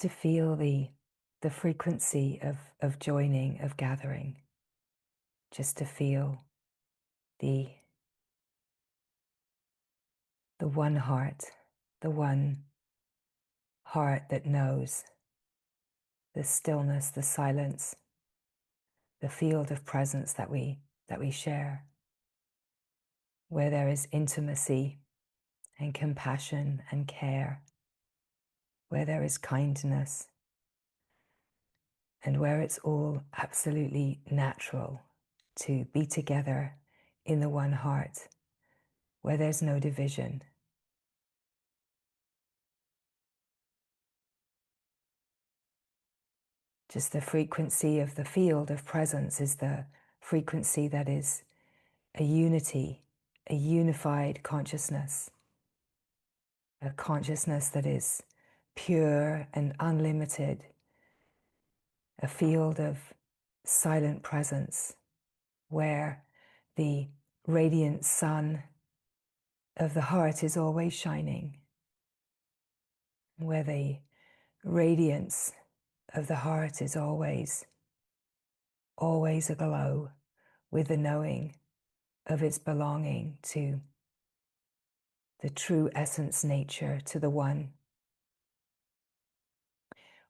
to feel the frequency of joining, of gathering, just to feel the one heart, the one heart that knows the stillness, the silence, the field of presence that we share, where there is intimacy and compassion and care, where there is kindness, and where it's all absolutely natural to be together in the one heart, where there's no division. Just the frequency of the field of presence is the frequency that is a unity, a unified consciousness, a consciousness that is pure and unlimited, a field of silent presence where the radiant sun of the heart is always shining, where the radiance of the heart is always aglow with the knowing of its belonging to the true essence nature, to the one.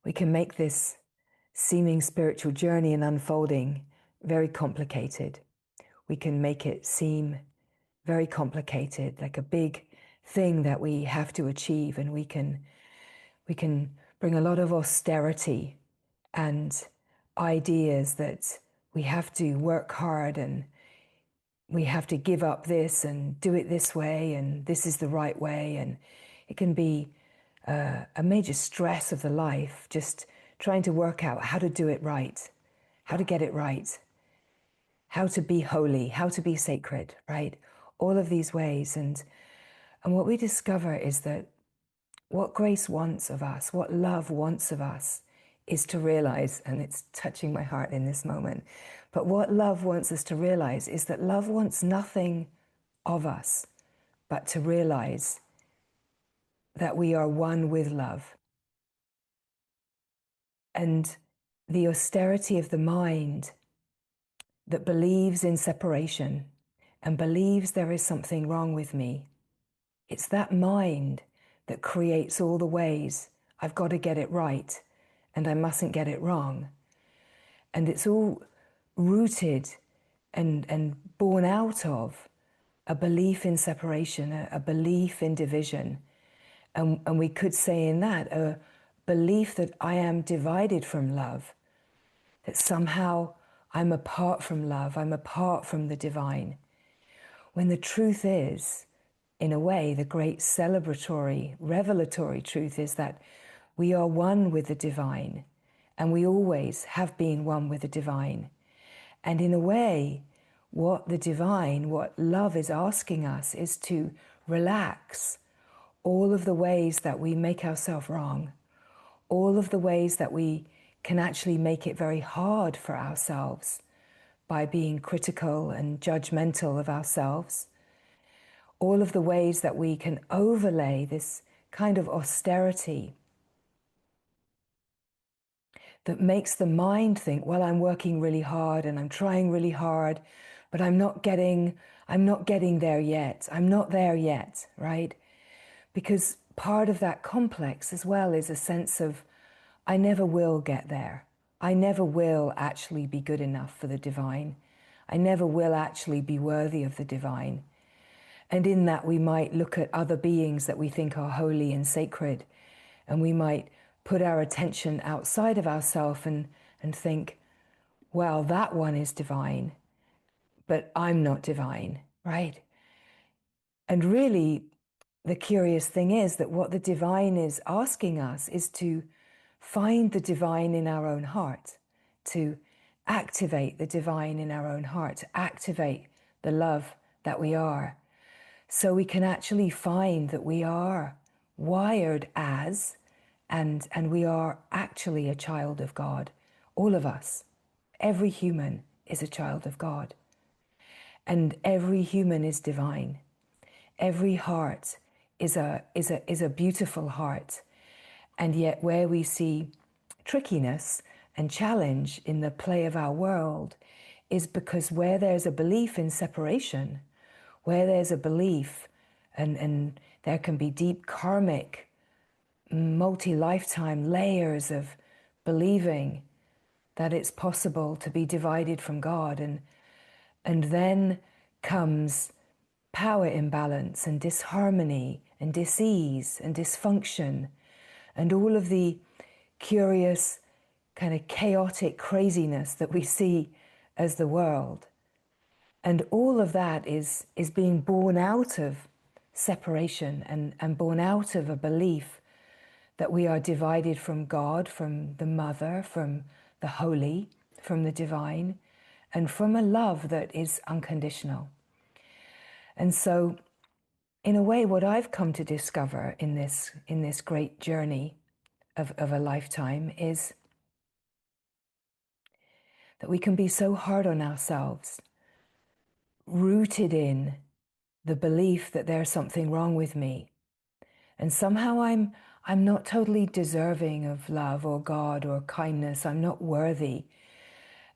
We can make this seeming spiritual journey and unfolding very complicated. We can make it seem very complicated, like a big thing that we have to achieve, and we can bring a lot of austerity and ideas that we have to work hard and we have to give up this and do it this way and this is the right way, and it can be a major stress of the life, just trying to work out how to do it right, how to get it right, how to be holy, how to be sacred, right? All of these ways. And what we discover is that what grace wants of us, what love wants of us, is to realize, and it's touching my heart in this moment, but what love wants us to realize is that love wants nothing of us but to realize that we are one with love. And the austerity of the mind that believes in separation and believes there is something wrong with me, it's that mind that creates all the ways I've got to get it right and I mustn't get it wrong. And it's all rooted and born out of a belief in separation, a belief in division. And we could say in that, a belief that I am divided from love, that somehow I'm apart from love, I'm apart from the divine. When the truth is, in a way, the great celebratory, revelatory truth is that we are one with the divine, and we always have been one with the divine. And in a way, what the divine, what love is asking us is to relax all of the ways that we make ourselves wrong, all of the ways that we can actually make it very hard for ourselves by being critical and judgmental of ourselves, all of the ways that we can overlay this kind of austerity that makes the mind think, well, I'm working really hard and I'm trying really hard, but I'm not getting there yet. I'm not there yet, right? Because part of that complex as well is a sense of, I never will get there. I never will actually be good enough for the divine. I never will actually be worthy of the divine. And in that, we might look at other beings that we think are holy and sacred, and we might put our attention outside of ourselves and think, well, that one is divine, but I'm not divine, right? And really, the curious thing is that what the divine is asking us is to find the divine in our own heart, to activate the divine in our own heart, to activate the love that we are, so we can actually find that we are wired as, and we are actually a child of God. All of us, every human is a child of God. And every human is divine. Every heart is a beautiful heart. And yet where we see trickiness and challenge in the play of our world is because where there's a belief in separation, where there's a belief, and there can be deep karmic, multi-lifetime layers of believing that it's possible to be divided from God, and then comes power imbalance and disharmony and dis-ease and dysfunction and all of the curious kind of chaotic craziness that we see as the world. And all of that is being born out of separation and born out of a belief that we are divided from God, from the Mother, from the Holy, from the Divine, and from a love that is unconditional. And so, in a way, what I've come to discover in this great journey of a lifetime is that we can be so hard on ourselves, rooted in the belief that there's something wrong with me. And somehow I'm not totally deserving of love or God or kindness. I'm not worthy.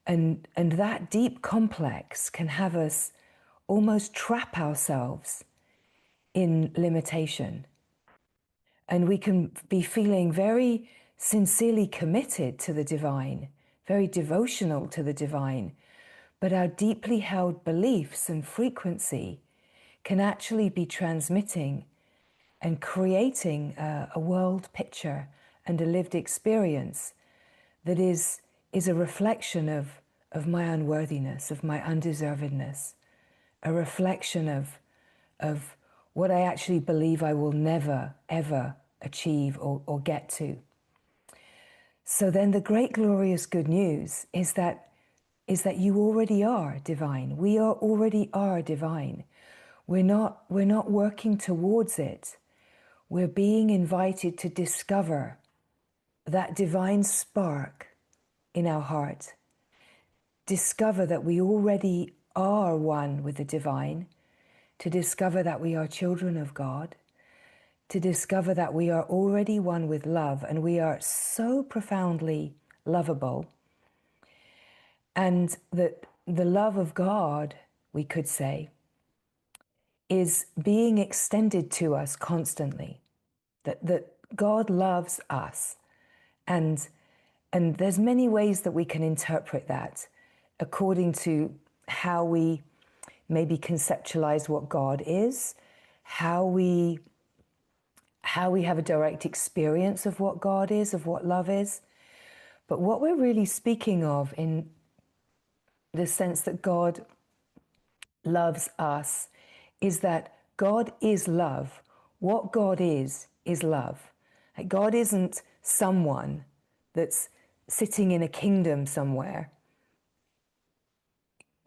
And that deep complex can have us almost trap ourselves in limitation. And we can be feeling very sincerely committed to the divine, very devotional to the divine, but our deeply held beliefs and frequency can actually be transmitting and creating a world picture and a lived experience that is a reflection of my unworthiness, of my undeservedness, a reflection of what I actually believe I will never, ever achieve or get to. So then the great glorious good news is that you already are divine. We already are divine. We're not working towards it. We're being invited to discover that divine spark in our heart. Discover that we already are one with the divine. To discover that we are children of God. To discover that we are already one with love, and we are so profoundly lovable. And that the love of God, we could say, is being extended to us constantly. That God loves us. And there's many ways that we can interpret that according to how we maybe conceptualize what God is, how we have a direct experience of what God is, of what love is. But what we're really speaking of in the sense that God loves us is that God is love. What God is love. Like God isn't someone that's sitting in a kingdom somewhere,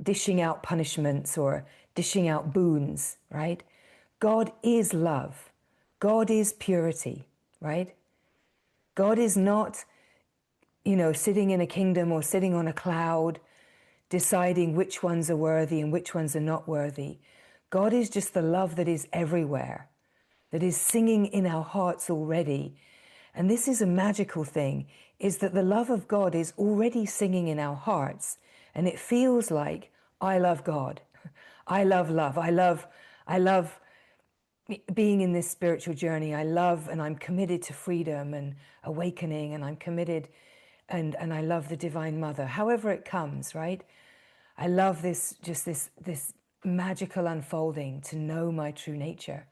dishing out punishments or dishing out boons, right? God is love. God is purity, right? God is not, sitting in a kingdom or sitting on a cloud, deciding which ones are worthy and which ones are not worthy. God is just the love that is everywhere, that is singing in our hearts already. And this is a magical thing, is that the love of God is already singing in our hearts. And it feels like, I love God. I love love. I love being in this spiritual journey. I love, and I'm committed to freedom and awakening, and I'm committed, and I love the Divine Mother, however it comes, right? I love this magical unfolding to know my true nature.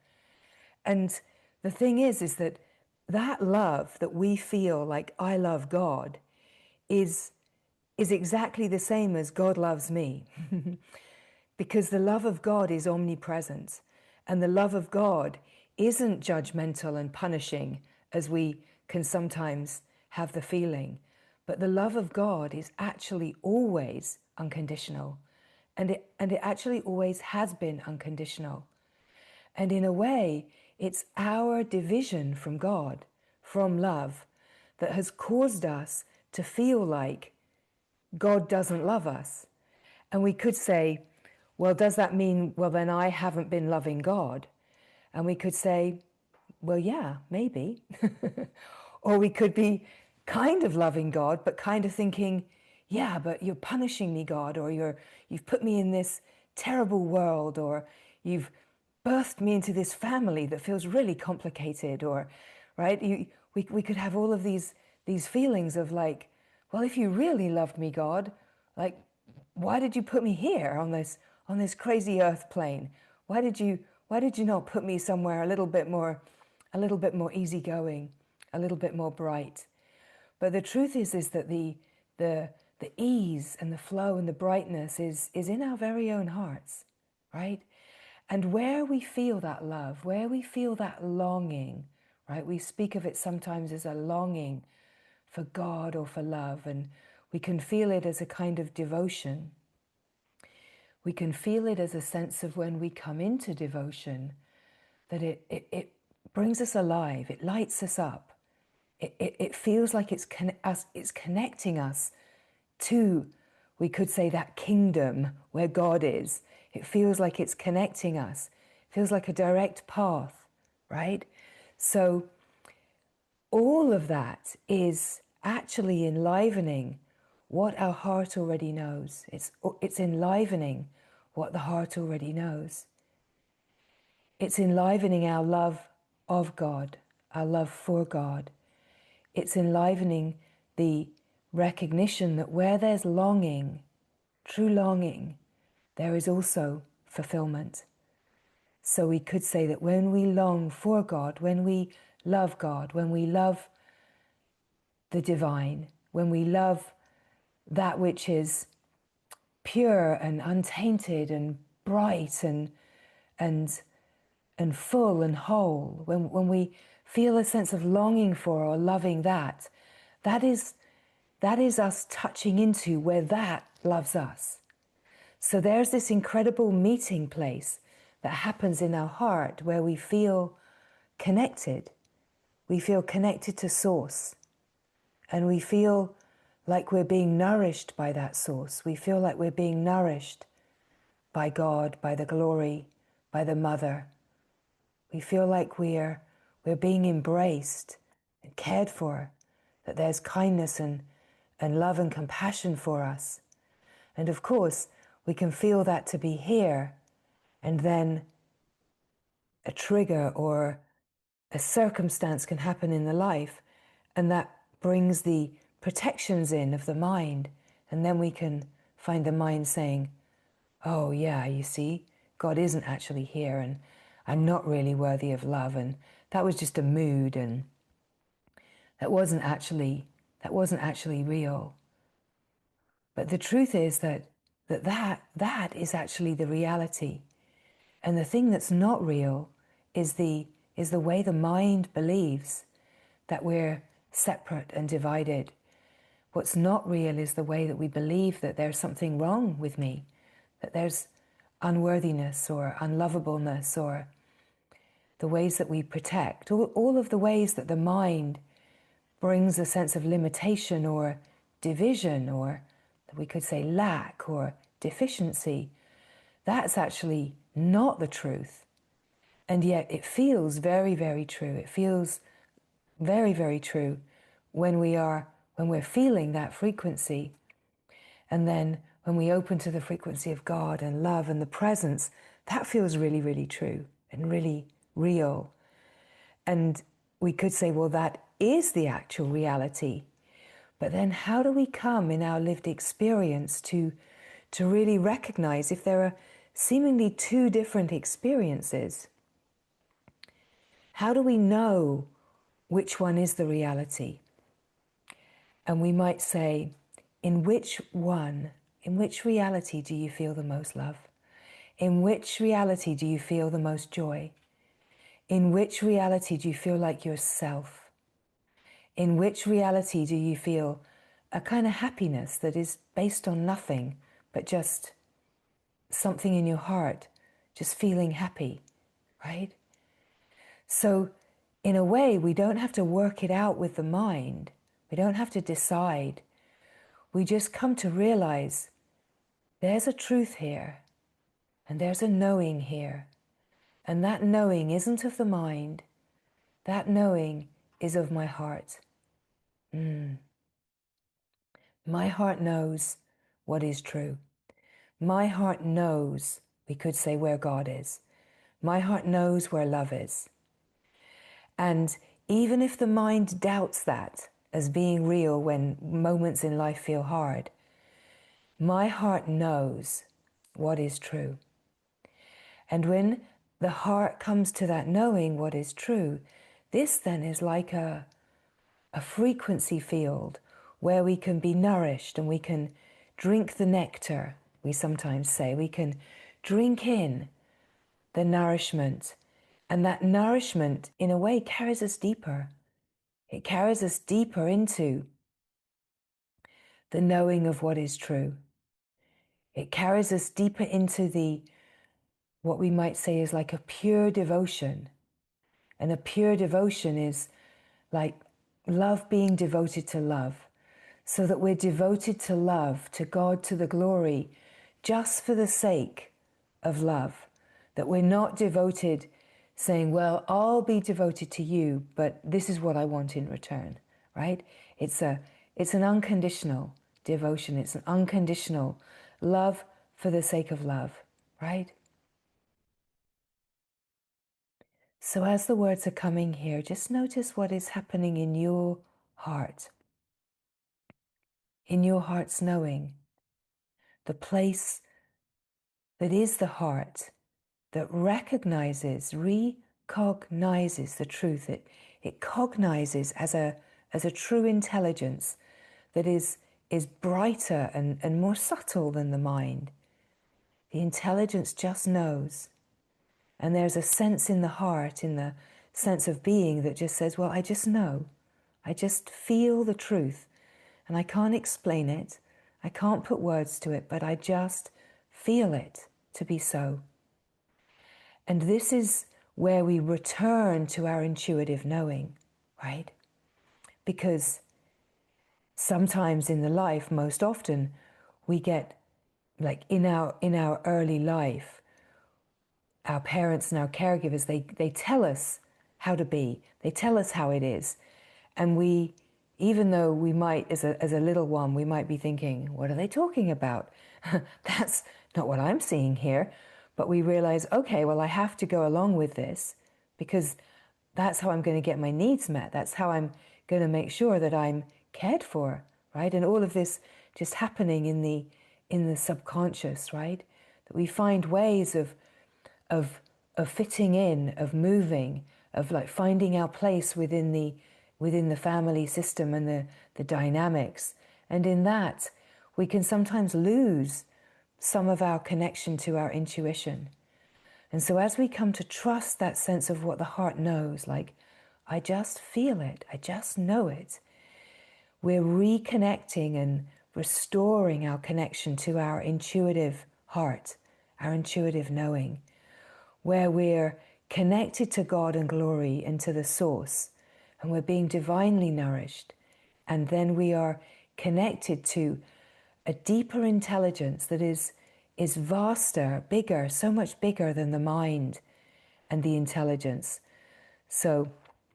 And the thing is that love that we feel like I love God is exactly the same as God loves me. Because the love of God is omnipresent, and the love of God isn't judgmental and punishing as we can sometimes have the feeling, but the love of God is actually always unconditional, and it actually always has been unconditional. And in a way, it's our division from God, from love, that has caused us to feel like God doesn't love us. And we could say, well, does that mean, well, then I haven't been loving God? And we could say, well, yeah, maybe. Or we could be kind of loving God, but kind of thinking, yeah, but you're punishing me, God, or you've put me in this terrible world, or you've birthed me into this family that feels really complicated, or, right? We could have all of these feelings of like, well, if you really loved me, God, like, why did you put me here on this crazy earth plane? Why did you not put me somewhere a little bit more easygoing, a little bit more bright? But the truth is that the ease and the flow and the brightness is in our very own hearts, right? And where we feel that love, where we feel that longing, right? We speak of it sometimes as a longing for God or for love, and we can feel it as a kind of devotion. We can feel it as a sense of when we come into devotion, that it brings us alive, it lights us up. It feels like it's connecting us to, we could say, that kingdom where God is. It feels like it's connecting us. It feels like a direct path, right? So all of that is actually enlivening what our heart already knows. It's enlivening what the heart already knows. It's enlivening our love of God, our love for God. It's enlivening the recognition that where there's longing, true longing, there is also fulfillment. So we could say that when we long for God, when we love God, when we love the divine, when we love that which is pure and untainted and bright and full and whole, when we feel a sense of longing for or loving that, that is us touching into where that loves us. So there's this incredible meeting place that happens in our heart where we feel connected. We feel connected to Source. And we feel like we're being nourished by that Source. We feel like we're being nourished by God, by the glory, by the Mother. We feel like we're being embraced and cared for, that there's kindness and love and compassion for us. And of course, we can feel that to be here, and then a trigger or a circumstance can happen in the life, and that brings the protections in of the mind, and then we can find the mind saying, oh yeah, you see, God isn't actually here, and I'm not really worthy of love, and that was just a mood, and that wasn't actually real. But the truth is that is actually the reality. And the thing that's not real is the way the mind believes that we're separate and divided. What's not real is the way that we believe that there's something wrong with me, that there's unworthiness or unlovableness, or the ways that we protect, all of the ways that the mind brings a sense of limitation or division, or we could say lack or deficiency. That's actually not the truth. And yet it feels very, very true. It feels very, very true when we're feeling that frequency. And then when we open to the frequency of God and love and the presence, that feels really, really true and really real. And we could say, well, that is the actual reality. But then how do we come in our lived experience to really recognize if there are seemingly two different experiences? How do we know which one is the reality? And we might say, in which reality do you feel the most love? In which reality do you feel the most joy? In which reality do you feel like yourself? In which reality do you feel a kind of happiness that is based on nothing but just something in your heart, just feeling happy, right? So in a way, we don't have to work it out with the mind. We don't have to decide. We just come to realize there's a truth here and there's a knowing here. And that knowing isn't of the mind. That knowing is of my heart. My heart knows what is true. My heart knows, we could say, where God is. My heart knows where love is. And even if the mind doubts that as being real when moments in life feel hard, my heart knows what is true. And when the heart comes to that knowing what is true, this then is like a frequency field where we can be nourished and we can drink the nectar, we sometimes say. We can drink in the nourishment. And that nourishment, in a way, carries us deeper. It carries us deeper into the knowing of what is true. It carries us deeper into what we might say is like a pure devotion. And a pure devotion is like love being devoted to love. So that we're devoted to love, to God, to the glory, just for the sake of love. That we're not devoted saying, well, I'll be devoted to you, but this is what I want in return, right? It's an unconditional devotion. It's an unconditional love for the sake of love, right? So as the words are coming here, just notice what is happening in your heart, in your heart's knowing, the place that is the heart that recognizes the truth. It cognizes as a true intelligence that is brighter and more subtle than the mind. The intelligence just knows. And there's a sense in the heart, in the sense of being, that just says, well, I just know. I just feel the truth. And I can't explain it. I can't put words to it, but I just feel it to be so. And this is where we return to our intuitive knowing, right? Because sometimes in the life, most often, we get, like in our early life, our parents and our caregivers, they tell us how to be. They tell us how it is. And we, even though we might, as a little one, we might be thinking, what are they talking about? That's not what I'm seeing here. But we realize, okay, well, I have to go along with this because that's how I'm going to get my needs met. That's how I'm going to make sure that I'm cared for, right? And all of this just happening in the subconscious, right? That we find ways of fitting in, of moving, of like finding our place within the family system and the dynamics. And in that, we can sometimes lose some of our connection to our intuition. And so as we come to trust that sense of what the heart knows, like, I just feel it, I just know it, we're reconnecting and restoring our connection to our intuitive heart, our intuitive knowing, where we're connected to God and glory and to the source, and we're being divinely nourished. And then we are connected to a deeper intelligence that is vaster, bigger, so much bigger than the mind and the intelligence. So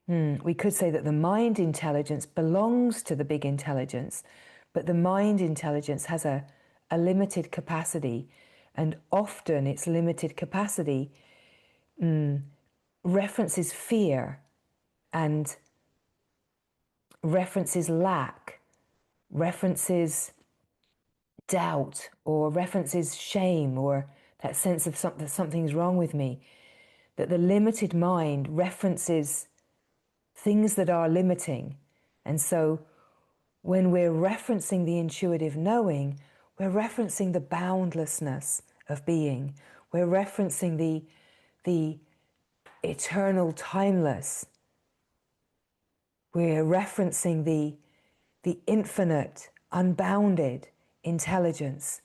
we could say that the mind intelligence belongs to the big intelligence, but the mind intelligence has a limited capacity, and often its limited capacity references fear and references lack, references doubt, or references shame, or that sense of something's wrong with me. That the limited mind references things that are limiting. And so when we're referencing the intuitive knowing, we're referencing the boundlessness of being. We're referencing the eternal timeless. We're referencing the infinite, unbounded intelligence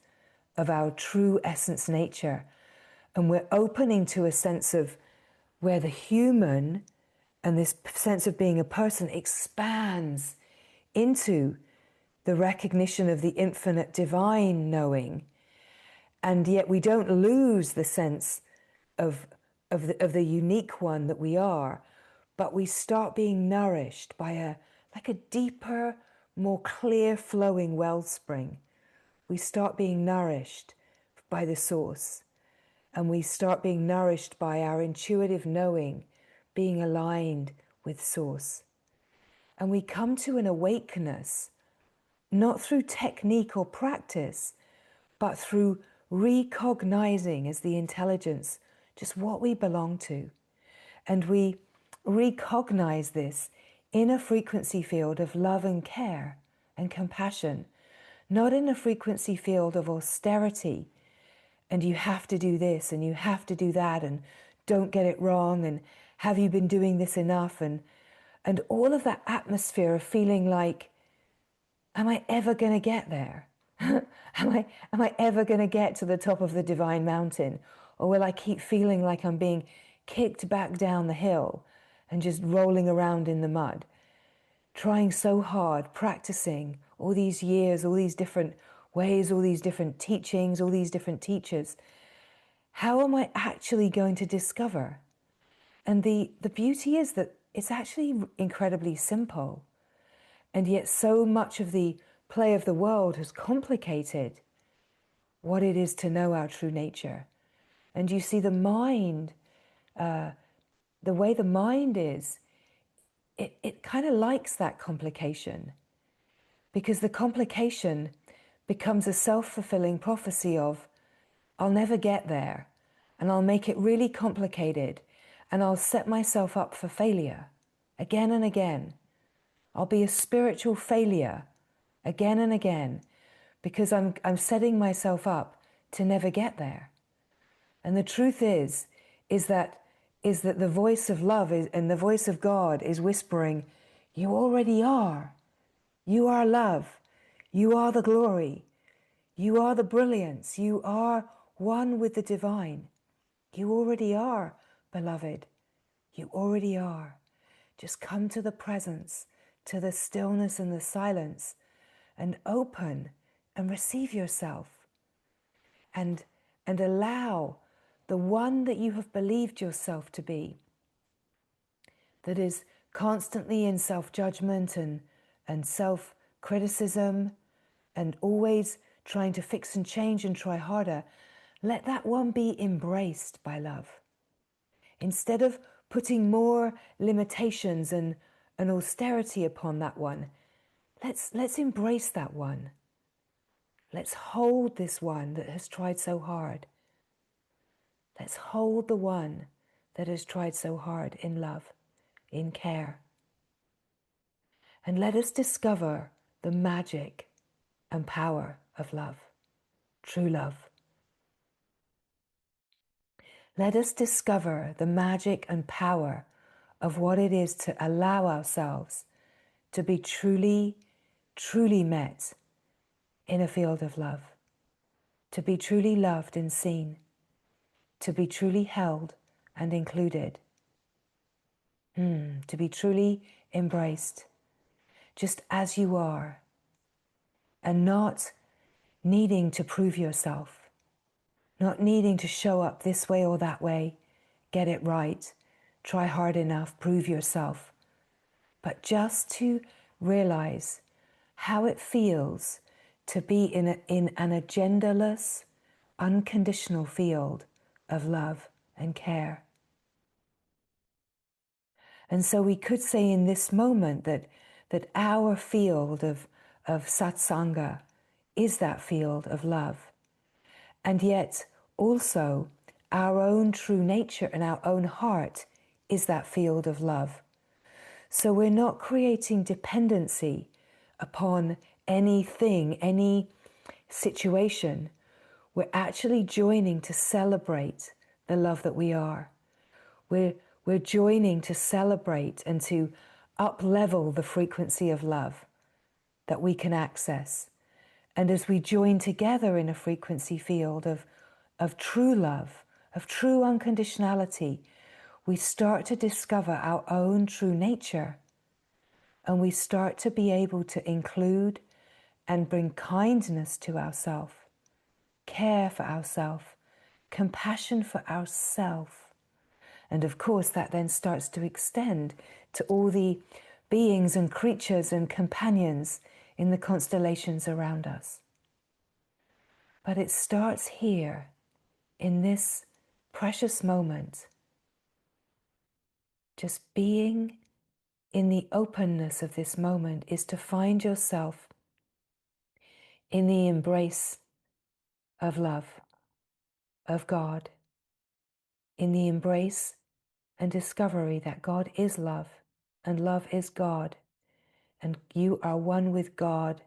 of our true essence nature. And we're opening to a sense of where the human and this sense of being a person expands into the recognition of the infinite divine knowing. And yet we don't lose the sense of the unique one that we are, but we start being nourished by like a deeper, more clear flowing wellspring. We start being nourished by the source, and we start being nourished by our intuitive knowing, being aligned with source. And we come to an awakeness, not through technique or practice, but through recognizing as the intelligence just what we belong to. And we recognize this in a frequency field of love and care and compassion, not in a frequency field of austerity and you have to do this and you have to do that and don't get it wrong and have you been doing this enough, and all of that atmosphere of feeling like, am I ever going to get there? am I ever going to get to the top of the divine mountain? Or will I keep feeling like I'm being kicked back down the hill and just rolling around in the mud? Trying so hard, practicing all these years, all these different ways, all these different teachings, all these different teachers. How am I actually going to discover? And the beauty is that it's actually incredibly simple. And yet so much of the play of the world has complicated what it is to know our true nature. And you see the mind, the way the mind is, it kind of likes that complication, because the complication becomes a self-fulfilling prophecy of, I'll never get there, and I'll make it really complicated, and I'll set myself up for failure again and again. I'll be a spiritual failure again and again, because I'm setting myself up to never get there. And the truth is that the voice of love and the voice of God is whispering, you already are. You are love. You are the glory. You are the brilliance. You are one with the divine. You already are, beloved. You already are. Just come to the presence, to the stillness and the silence, and open and receive yourself. And allow the one that you have believed yourself to be, that is constantly in self-judgment and self-criticism and always trying to fix and change and try harder, let that one be embraced by love. Instead of putting more limitations and an austerity upon that one, let's embrace that one. Let's hold this one that has tried so hard. Let's hold the one that has tried so hard in love, in care. And let us discover the magic and power of love, true love. Let us discover the magic and power of what it is to allow ourselves to be truly, truly met in a field of love, to be truly loved and seen, to be truly held and included, to be truly embraced, just as you are, and not needing to prove yourself, not needing to show up this way or that way, get it right, try hard enough, prove yourself, but just to realize how it feels to be in an agendaless, unconditional field of love and care. And so we could say in this moment that our field of satsanga is that field of love. And yet also our own true nature and our own heart is that field of love. So we're not creating dependency upon anything, any situation. We're actually joining to celebrate the love that we are. We're joining to celebrate and to up-level the frequency of love that we can access. And as we join together in a frequency field of true love, of true unconditionality, we start to discover our own true nature. And we start to be able to include and bring kindness to ourselves, care for ourselves, compassion for ourselves. And of course, that then starts to extend to all the beings and creatures and companions in the constellations around us. But it starts here, in this precious moment, just being in the openness of this moment is to find yourself in the embrace of love, of God, in the embrace and discovery that God is love and love is God, and you are one with God,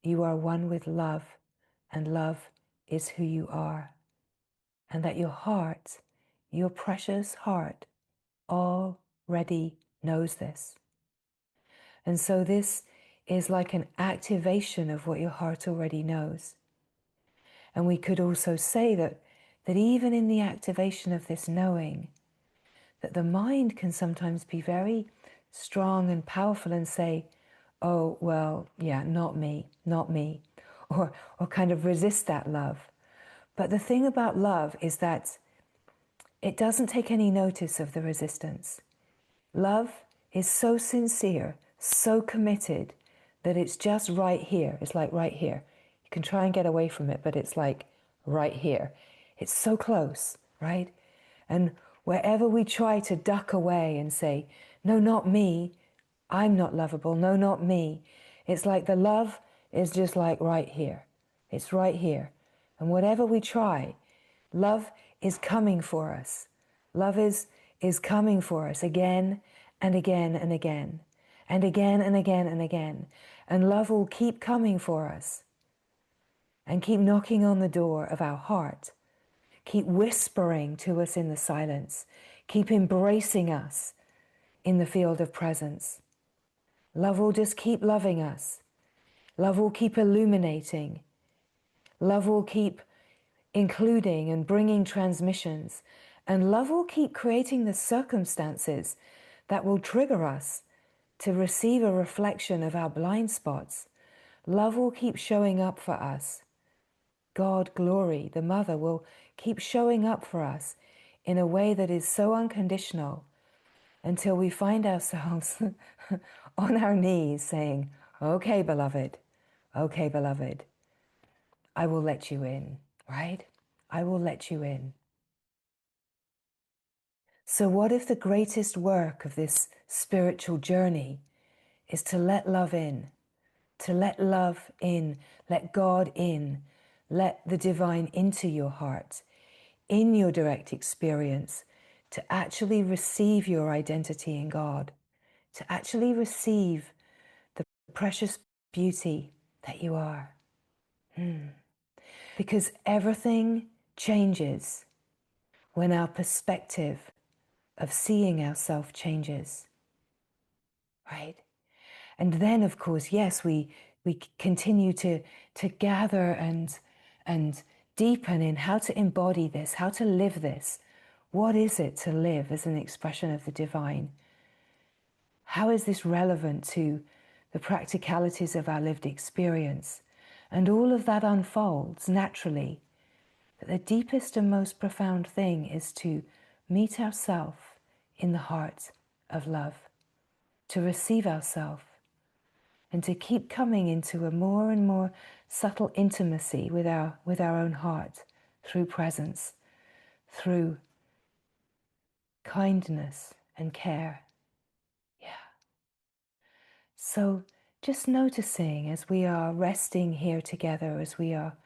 you are one with love, and love is who you are, and that your heart, your precious heart, already knows this. And so this is like an activation of what your heart already knows. And we could also say that even in the activation of this knowing, that the mind can sometimes be very strong and powerful and say, oh, well, yeah, not me, or kind of resist that love. But the thing about love is that it doesn't take any notice of the resistance. Love is so sincere, so committed, that it's just right here. It's like right here. You can try and get away from it, but it's like right here. It's so close, right? And wherever we try to duck away and say, no, not me, I'm not lovable, no, not me, it's like the love is just like right here. It's right here. And whatever we try, love is coming for us. Love is coming for us again and again and again, and again and again and again. And love will keep coming for us and keep knocking on the door of our heart, keep whispering to us in the silence, keep embracing us in the field of presence. Love will just keep loving us. Love will keep illuminating. Love will keep including and bringing transmissions. And love will keep creating the circumstances that will trigger us to receive a reflection of our blind spots. Love will keep showing up for us. God, glory, the Mother, will keep showing up for us in a way that is so unconditional until we find ourselves on our knees saying, okay, beloved, I will let you in, right? I will let you in. So what if the greatest work of this spiritual journey is to let love in, to let love in, let God in, let the divine into your heart, in your direct experience, to actually receive your identity in God, to actually receive the precious beauty that you are. Because everything changes when our perspective of seeing ourselves changes, right? And then, of course, yes, we continue to gather and deepen in how to embody this, how to live this. What is it to live as an expression of the divine? How is this relevant to the practicalities of our lived experience? And all of that unfolds naturally. But the deepest and most profound thing is to meet ourselves in the heart of love, to receive ourselves, and to keep coming into a more and more subtle intimacy with our own heart through presence, through kindness and care. Yeah. So just noticing as we are resting here together, as we are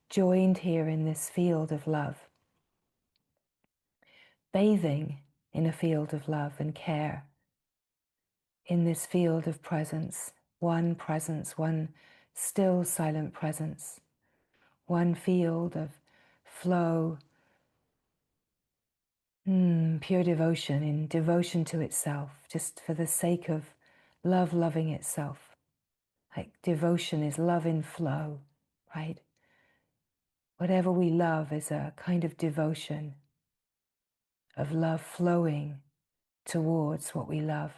joined here in this field of love, bathing in a field of love and care, in this field of presence, one still silent presence, one field of flow, pure devotion, in devotion to itself, just for the sake of love loving itself. Like devotion is love in flow, right? Whatever we love is a kind of devotion, of love flowing towards what we love.